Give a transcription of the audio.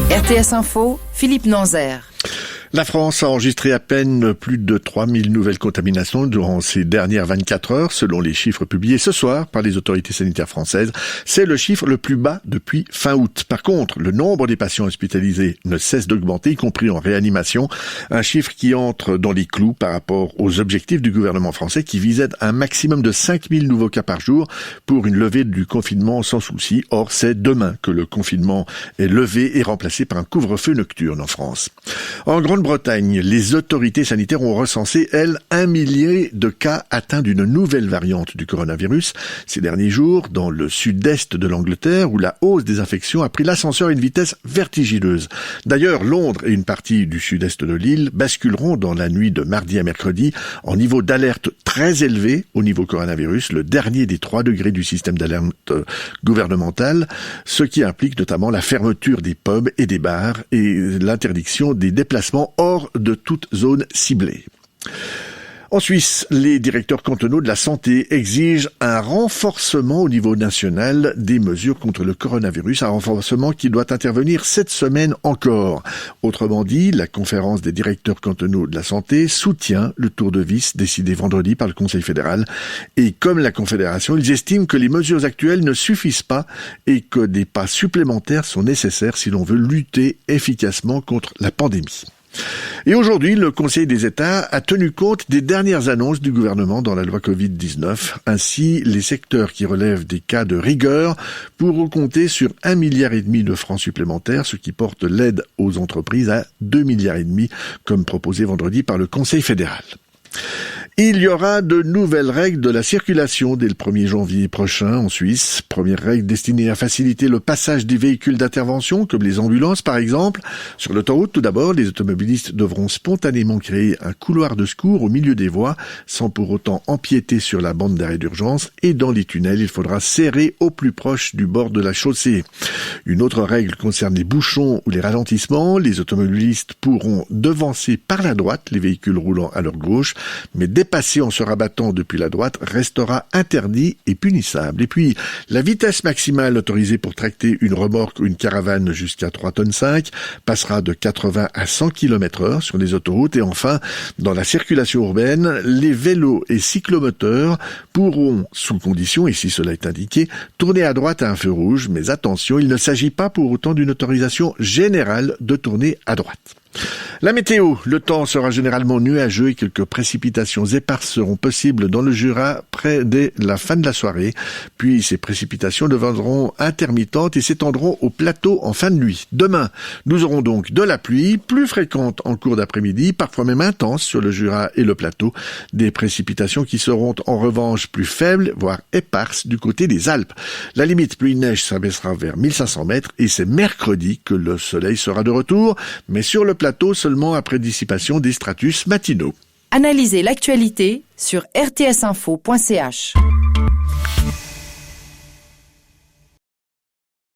RTS Info, Philippe Nanzer. La France a enregistré à peine plus de 3000 nouvelles contaminations durant ces dernières 24 heures, selon les chiffres publiés ce soir par les autorités sanitaires françaises. C'est le chiffre le plus bas depuis fin août. Par contre, le nombre des patients hospitalisés ne cesse d'augmenter, y compris en réanimation. Un chiffre qui entre dans les clous par rapport aux objectifs du gouvernement français qui visait un maximum de 5000 nouveaux cas par jour pour une levée du confinement sans souci. Or, c'est demain que le confinement est levé et remplacé par un couvre-feu nocturne en France. En Grande-Bretagne, les autorités sanitaires ont recensé, elles, 1 millier de cas atteints d'une nouvelle variante du coronavirus ces derniers jours dans le sud-est de l'Angleterre où la hausse des infections a pris l'ascenseur à une vitesse vertigineuse. D'ailleurs, Londres et une partie du sud-est de l'île basculeront dans la nuit de mardi à mercredi en niveau d'alerte très élevé au niveau coronavirus, le dernier des 3 degrés du système d'alerte gouvernemental, ce qui implique notamment la fermeture des pubs et des bars et l'interdiction des déplacements hors de toute zone ciblée. En Suisse, les directeurs cantonaux de la santé exigent un renforcement au niveau national des mesures contre le coronavirus, un renforcement qui doit intervenir cette semaine encore. Autrement dit, la conférence des directeurs cantonaux de la santé soutient le tour de vis décidé vendredi par le Conseil fédéral. Et comme la Confédération, ils estiment que les mesures actuelles ne suffisent pas et que des pas supplémentaires sont nécessaires si l'on veut lutter efficacement contre la pandémie. Et aujourd'hui, le Conseil des États a tenu compte des dernières annonces du gouvernement dans la loi Covid-19. Ainsi, les secteurs qui relèvent des cas de rigueur pourront compter sur 1,5 milliard de francs supplémentaires, ce qui porte l'aide aux entreprises à 2,5 milliards, comme proposé vendredi par le Conseil fédéral. Il y aura de nouvelles règles de la circulation dès le 1er janvier prochain en Suisse. Première règle destinée à faciliter le passage des véhicules d'intervention, comme les ambulances par exemple. Sur l'autoroute, tout d'abord, les automobilistes devront spontanément créer un couloir de secours au milieu des voies, sans pour autant empiéter sur la bande d'arrêt d'urgence. Et dans les tunnels, il faudra serrer au plus proche du bord de la chaussée. Une autre règle concerne les bouchons ou les ralentissements. Les automobilistes pourront devancer par la droite les véhicules roulant à leur gauche, mais dépasser en se rabattant depuis la droite restera interdit et punissable. Et puis, la vitesse maximale autorisée pour tracter une remorque ou une caravane jusqu'à 3,5 tonnes passera de 80 à 100 km/h sur les autoroutes. Et enfin, dans la circulation urbaine, les vélos et cyclomoteurs pourront, sous condition, et si cela est indiqué, tourner à droite à un feu rouge. Mais attention, il ne s'agit pas pour autant d'une autorisation générale de tourner à droite. La météo, le temps sera généralement nuageux et quelques précipitations éparses seront possibles dans le Jura dès la fin de la soirée. Puis ces précipitations deviendront intermittentes et s'étendront au plateau en fin de nuit. Demain, nous aurons donc de la pluie, plus fréquente en cours d'après-midi, parfois même intense sur le Jura et le plateau. Des précipitations qui seront en revanche plus faibles, voire éparses du côté des Alpes. La limite pluie-neige s'abaissera vers 1500 mètres et c'est mercredi que le soleil sera de retour, mais sur le plateau seulement après dissipation des stratus matinaux. Analysez l'actualité sur rtsinfo.ch.